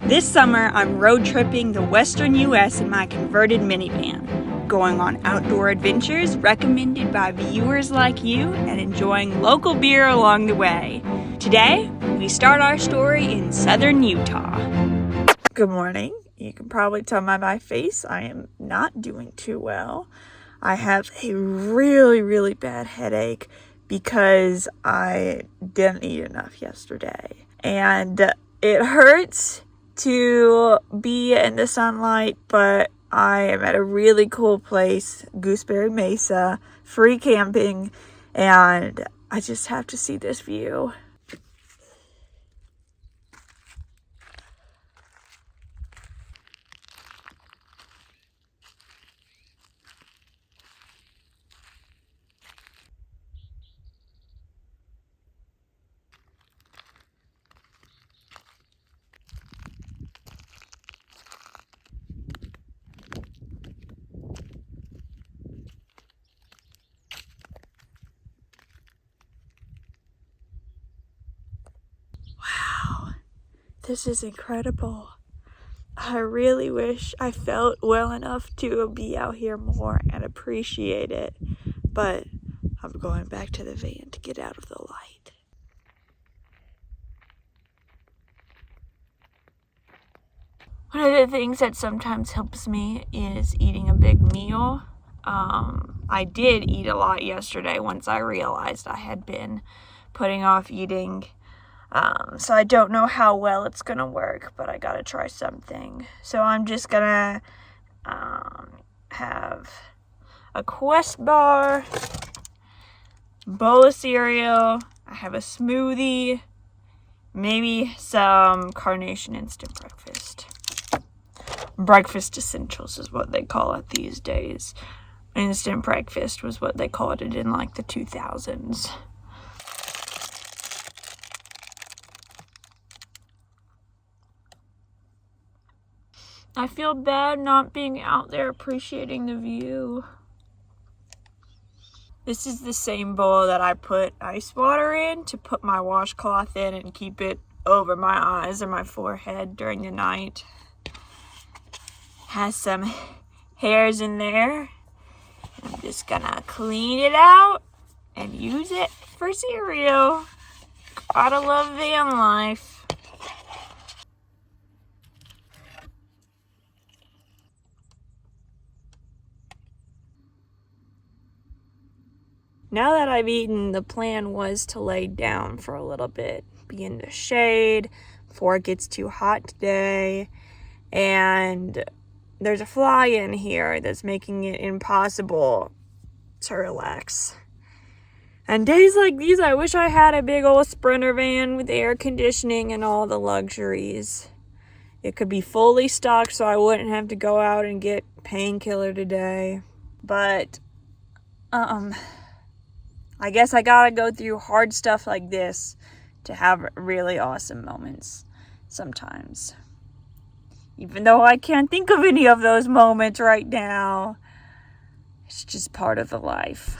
This summer, I'm road tripping the western US in my converted minivan, going on outdoor adventures recommended by viewers like you and enjoying local beer along the way. Today, we start our story in southern Utah. Good morning. You can probably tell by my face I am not doing too well. I have a really bad headache because I didn't eat enough yesterday. And it hurts to be in the sunlight, but I am at a really cool place, Gooseberry Mesa, free camping, and I just have to see this view. Wow, this is incredible. I really wish I felt well enough to be out here more and appreciate it, but I'm going back to the van to get out of the light. One of the things that sometimes helps me is eating a big meal. I did eat a lot yesterday once I realized I had been putting off eating. So I don't know how well it's gonna work, but I gotta try something. So I'm just gonna have a Quest bar, bowl of cereal, I have a smoothie, maybe some Carnation instant breakfast. Breakfast essentials is what they call it these days. Instant breakfast was what they called it in like the 2000s. I feel bad not being out there appreciating the view. This is the same bowl that I put ice water in to put my washcloth in and keep it over my eyes or my forehead during the night. Has some hairs in there. I'm just gonna clean it out and use it for cereal. Gotta love van life. Now that I've eaten, the plan was to lay down for a little bit, be in the shade before it gets too hot today. And there's a fly in here that's making it impossible to relax. And days like these, I wish I had a big old Sprinter van with air conditioning and all the luxuries. It could be fully stocked so I wouldn't have to go out and get Painkiller today. But, I guess I gotta go through hard stuff like this to have really awesome moments sometimes. Even though I can't think of any of those moments right now, it's just part of the life.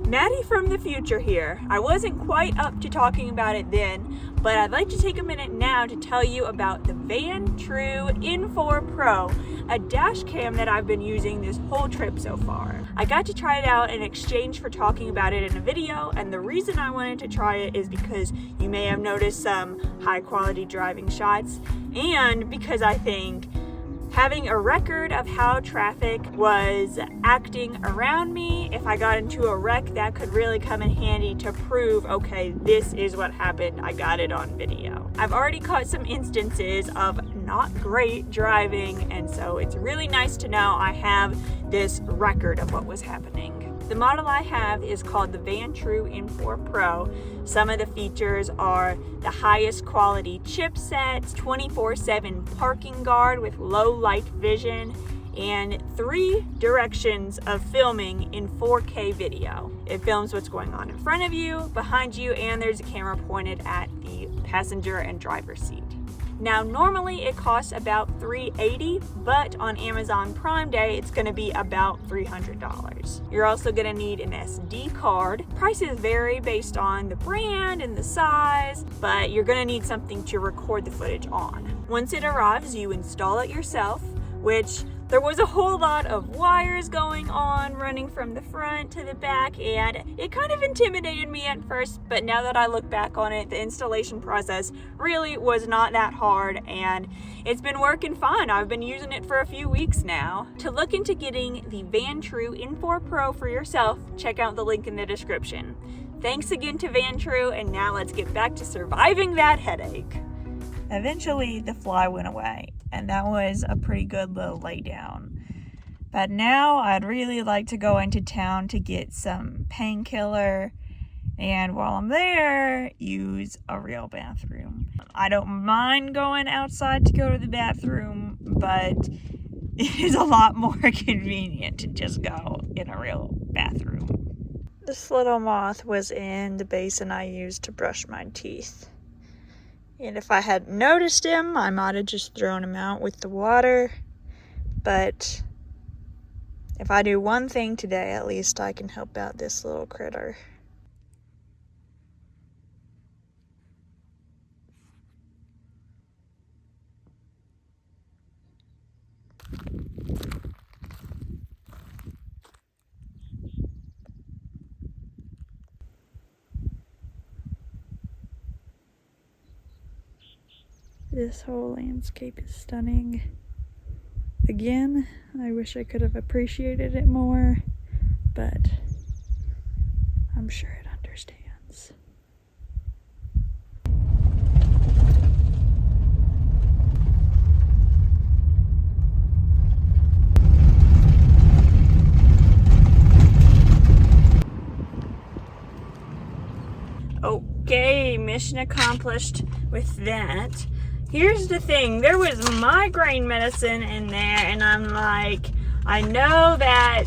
Maddie from the future here. I wasn't quite up to talking about it then, but I'd like to take a minute now to tell you about the Vantrue In4 Pro, a dash cam that I've been using this whole trip so far. I got to try it out in exchange for talking about it in a video, and the reason I wanted to try it is because you may have noticed some high quality driving shots, and because I think having a record of how traffic was acting around me, if I got into a wreck, that could really come in handy to prove, okay, this is what happened. I got it on video. I've already caught some instances of not great driving, and so it's really nice to know I have this record of what was happening. The model I have is called the Vantrue In4 Pro. Some of the features are the highest quality chipsets, 24/7 parking guard with low light vision, and 3 directions of filming in 4K video. It films what's going on in front of you, behind you, and there's a camera pointed at the passenger and driver's seat. Now normally it costs about $380, but on Amazon Prime Day it's going to be about $300. You're also going to need an SD card. Prices vary based on the brand and the size, but you're going to need something to record the footage on. Once it arrives, you install it yourself, which there was a whole lot of wires going on running from the front to the back, and it kind of intimidated me at first, but now that I look back on it, the installation process really was not that hard, and it's been working fine. I've been using it for a few weeks now. To look into getting the Vantrue In4 Pro for yourself, check out the link in the description. Thanks again to Vantrue, and now let's get back to surviving that headache. Eventually, the fly went away, and that was a pretty good little lay down. But now I'd really like to go into town to get some Painkiller, and while I'm there, use a real bathroom. I don't mind going outside to go to the bathroom, but it is a lot more convenient to just go in a real bathroom. This little moth was in the basin I used to brush my teeth. And if I had noticed him, I might have just thrown him out with the water. But if I do one thing today, at least I can help out this little critter. This whole landscape is stunning. Again, I wish I could have appreciated it more, but I'm sure it understands. Okay, mission accomplished with that. Here's the thing, there was migraine medicine in there, and I'm like, I know that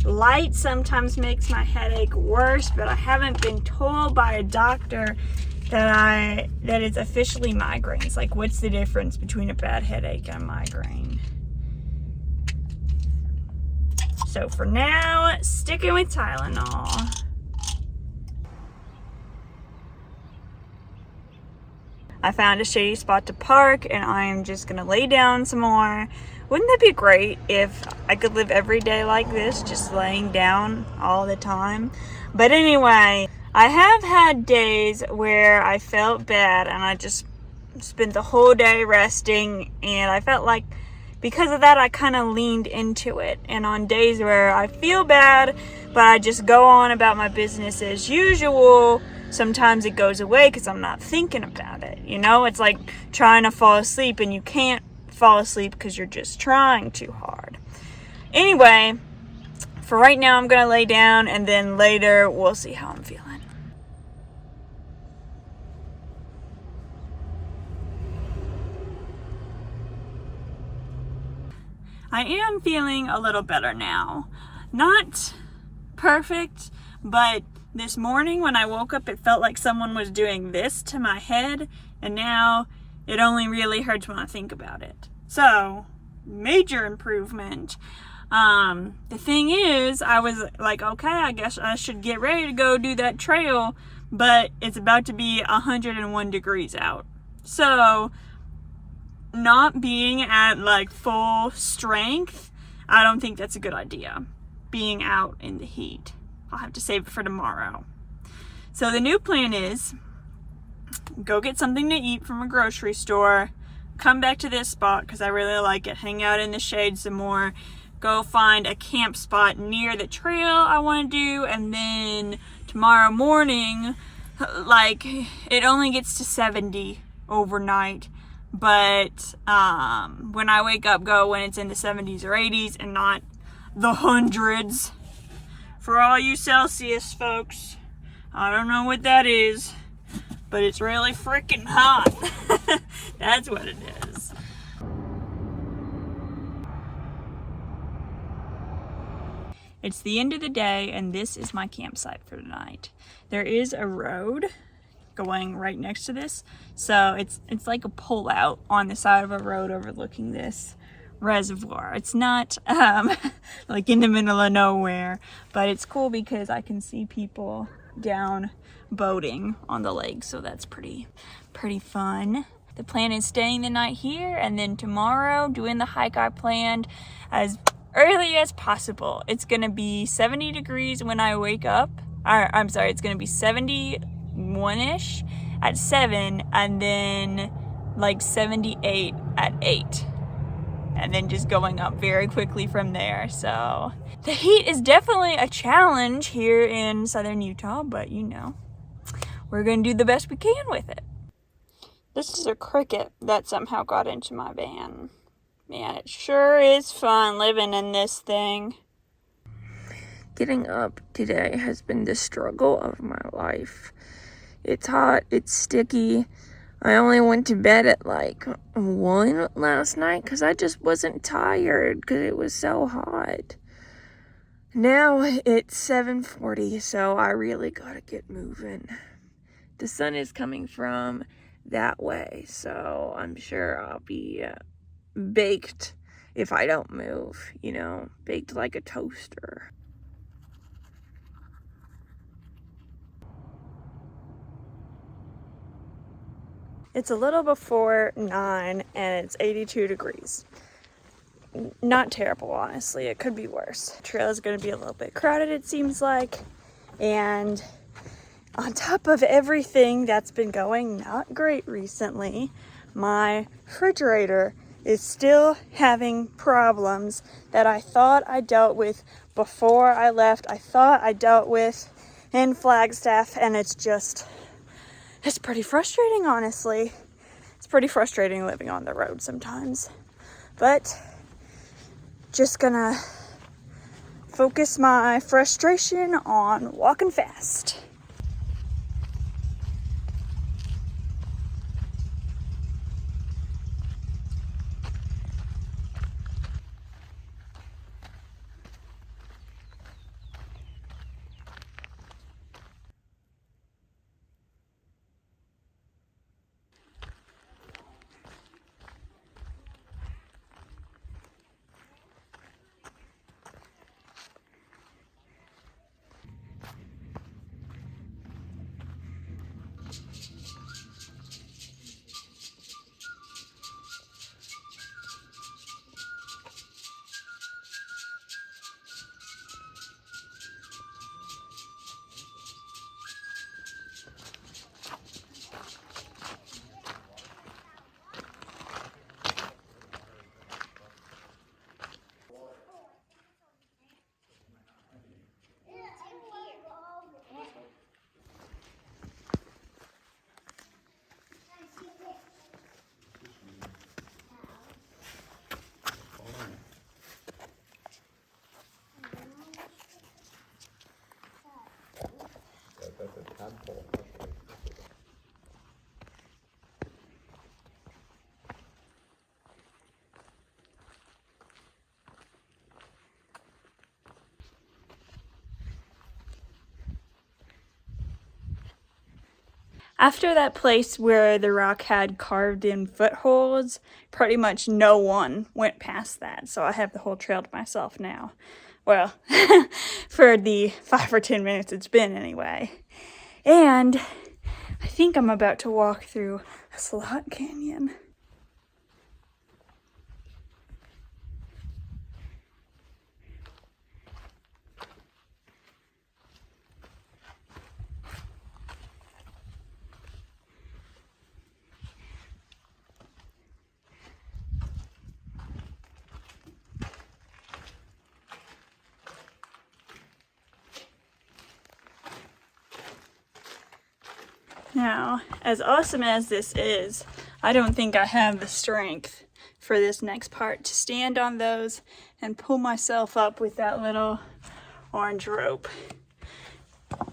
light sometimes makes my headache worse, but I haven't been told by a doctor that it's officially migraines. Like, what's the difference between a bad headache and a migraine? So for now, sticking with Tylenol. I found a shady spot to park, and I'm just gonna lay down some more. Wouldn't that be great if I could live every day like this, just laying down all the time? But anyway, I have had days where I felt bad and I just spent the whole day resting, and I felt like because of that I kind of leaned into it. And on days where I feel bad but I just go on about my business as usual, sometimes it goes away because I'm not thinking about it. You know, it's like trying to fall asleep and you can't fall asleep because you're just trying too hard. Anyway, for right now I'm going to lay down, and then later we'll see how I'm feeling. I am feeling a little better now. Not perfect, but this morning when I woke up, it felt like someone was doing this to my head, and now it only really hurts when I think about it. So, major improvement. The thing is, I was like, okay, I guess I should get ready to go do that trail, but it's about to be 101 degrees out. So, not being at like full strength, I don't think that's a good idea. Being out in the heat. I'll have to save it for tomorrow. So the new plan is go get something to eat from a grocery store, come back to this spot because I really like it, hang out in the shade some more, go find a camp spot near the trail I want to do, and then tomorrow morning, like, it only gets to 70 overnight, but when I wake up, go when it's in the 70s or 80s and not the hundreds. For all you Celsius folks, I don't know what that is, but it's really freaking hot. That's what it is. It's the end of the day, and this is my campsite for tonight. There is a road going right next to this. So it's like a pull out on the side of a road overlooking this reservoir. It's not like in the middle of nowhere, but it's cool because I can see people down boating on the lake, so that's pretty fun. The plan is staying the night here, and then tomorrow doing the hike I planned as early as possible. It's gonna be 70 degrees when I wake up. I'm sorry, it's gonna be 71-ish at 7, and then like 78 at 8. And then just going up very quickly from there. So the heat is definitely a challenge here in southern Utah, but you know, we're gonna do the best we can with it. This is a cricket that somehow got into my van. Man, it sure is fun living in this thing. Getting up today has been the struggle of my life. It's hot, it's sticky. I only went to bed at like 1 last night because I just wasn't tired because it was so hot. Now it's 7:40, so I really gotta get moving. The sun is coming from that way, so I'm sure I'll be baked if I don't move, you know, baked like a toaster. It's a little before 9 and it's 82 degrees. Not terrible, honestly. It could be worse. The trail is going to be a little bit crowded, it seems like. And on top of everything that's been going not great recently, my refrigerator is still having problems that I thought I dealt with before I left. I thought I dealt with in Flagstaff, and it's pretty frustrating, honestly. It's pretty frustrating living on the road sometimes. But just gonna focus my frustration on walking fast. After that place where the rock had carved in footholds, pretty much no one went past that. So I have the whole trail to myself now. Well, for the 5 or 10 minutes it's been anyway. And I think I'm about to walk through a slot canyon. Now, as awesome as this is, I don't think I have the strength for this next part to stand on those and pull myself up with that little orange rope.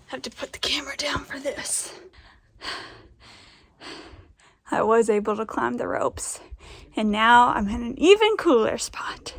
Have to put the camera down for this. I was able to climb the ropes, and now I'm in an even cooler spot.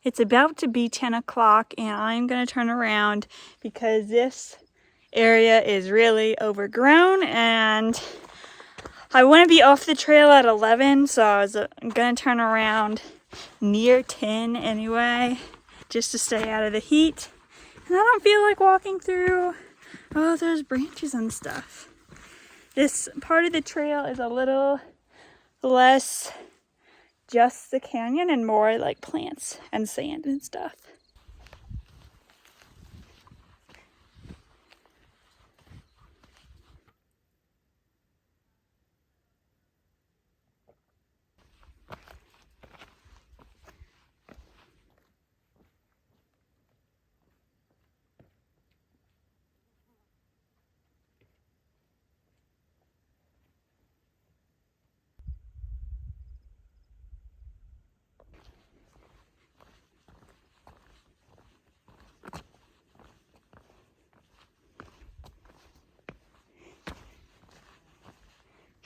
It's about to be 10 o'clock and I'm gonna turn around because this area is really overgrown and I want to be off the trail at 11, so I'm gonna turn around near 10 anyway, just to stay out of the heat. And I don't feel like walking through all those branches and stuff. This part of the trail is a little less just the canyon and more like plants and sand and stuff.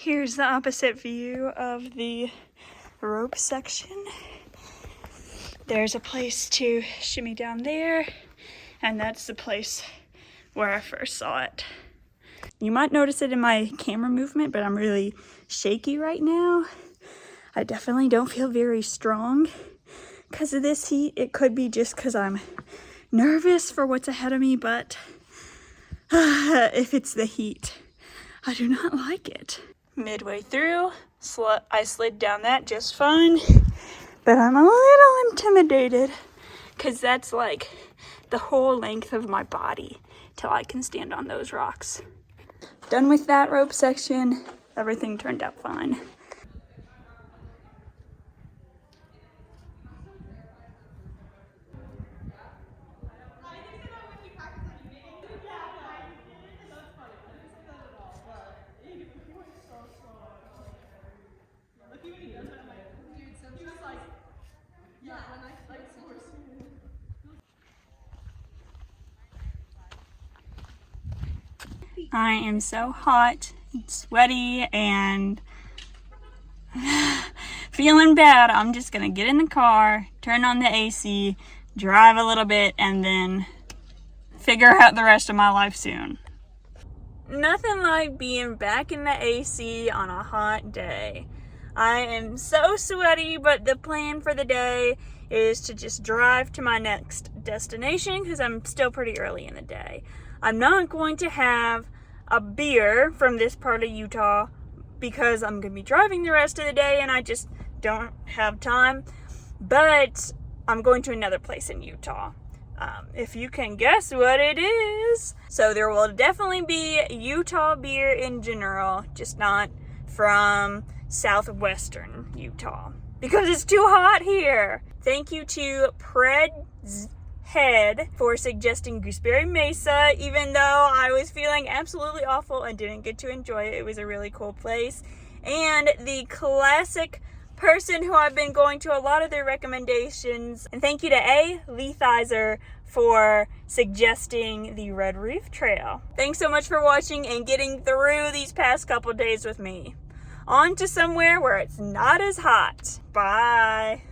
Here's the opposite view of the rope section. There's a place to shimmy down there, and that's the place where I first saw it. You might notice it in my camera movement, but I'm really shaky right now. I definitely don't feel very strong because of this heat. It could be just because I'm nervous for what's ahead of me, but if it's the heat, I do not like it. Midway through, I slid down that just fine, but I'm a little intimidated because that's like the whole length of my body till I can stand on those rocks. Done with that rope section, everything turned out fine. I am so hot and sweaty and feeling bad. I'm just gonna get in the car, turn on the AC, drive a little bit, and then figure out the rest of my life soon. Nothing like being back in the AC on a hot day. I am so sweaty, but the plan for the day is to just drive to my next destination because I'm still pretty early in the day. I'm not going to have a beer from this part of Utah because I'm going to be driving the rest of the day and I just don't have time. But I'm going to another place in Utah. If you can guess what it is. So there will definitely be Utah beer in general, just not from southwestern Utah because it's too hot here. Thank you to Pred's Head for suggesting Gooseberry Mesa, even though I was feeling absolutely awful and didn't get to enjoy it. It was a really cool place. And the classic person who I've been going to a lot of their recommendations. And thank you to Lethizer for suggesting the Red Reef Trail. Thanks so much for watching and getting through these past couple days with me. On to somewhere where it's not as hot. Bye.